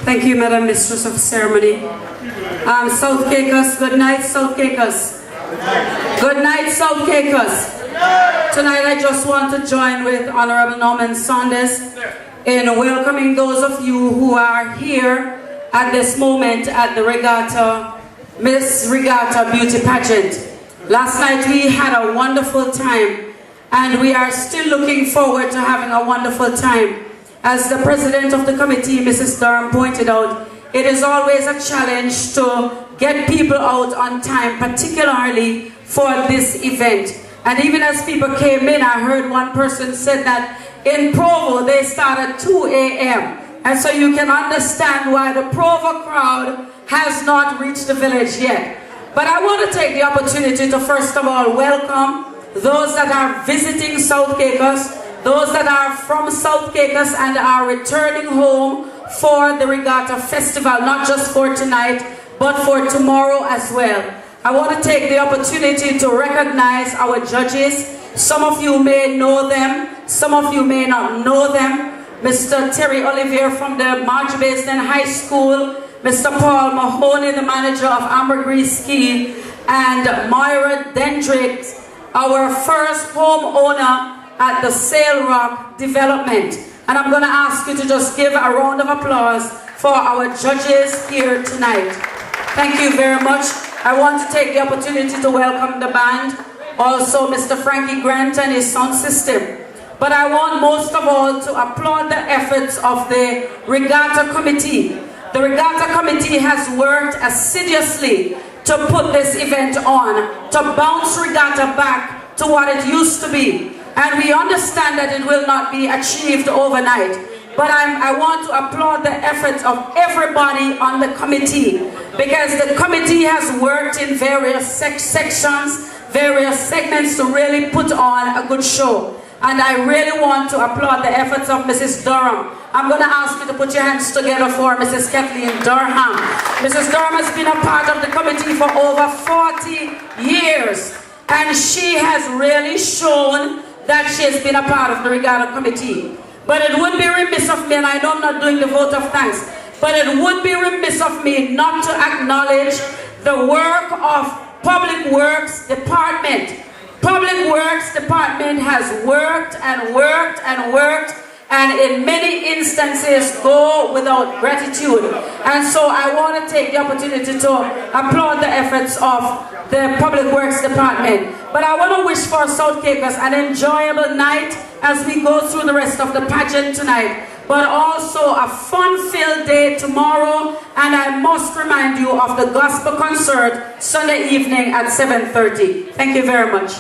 Thank you, Madam Mistress of Ceremony. South Caicos, good night, South Caicos. Good night, South Caicos. Tonight I just want to join with Honorable Norman Saunders in welcoming those of you who are here at this moment at the Regatta, Miss Regatta Beauty Pageant. Last night we had a wonderful time, and we are still looking forward to having a wonderful time. As the president of the committee, Mrs. Durham, pointed out, it is always a challenge to get people out on time, particularly for this event. And even as people came in, I heard one person said that in Provo they start at 2 a.m. And so you can understand why the Provo crowd has not reached the village yet. But I want to take the opportunity to first of all welcome those that are visiting South Caicos, those that are from South Caicos and are returning home for the Regatta Festival, not just for tonight, but for tomorrow as well. I want to take the opportunity to recognize our judges. Some of you may know them, some of you may not know them. Mr. Terry Olivier from the Marge Basin High School, Mr. Paul Mahoney, the manager of Ambergris Ski, and Myra Dendricks, our first homeowner at the Sail Rock Development. And I'm going to ask you to just give a round of applause for our judges here tonight. Thank you very much. I want to take the opportunity to welcome the band, also Mr. Frankie Grant and his sound system. But I want most of all to applaud the efforts of the Regatta Committee. The Regatta Committee has worked assiduously to put this event on, to bounce Regatta back to what it used to be. And we understand that it will not be achieved overnight. But I want to applaud the efforts of everybody on the committee, because the committee has worked in various sections, various segments to really put on a good show. And I really want to applaud the efforts of Mrs. Durham. I'm going to ask you to put your hands together for Mrs. Kathleen Durham. Mrs. Durham has been a part of the committee for over 40 years. And she has really shown that she has been a part of the Regatta Committee. But it would be remiss of me, and I know I'm not doing the vote of thanks, but it would be remiss of me not to acknowledge the work of Public Works Department. Public Works Department has worked and worked and worked, and in many instances go without gratitude. And so I want to take the opportunity to applaud the efforts of the Public Works Department. But I want to wish for South Caicos an enjoyable night as we go through the rest of the pageant tonight, but also a fun-filled day tomorrow. And I must remind you of the gospel concert Sunday evening at 7:30. Thank you very much.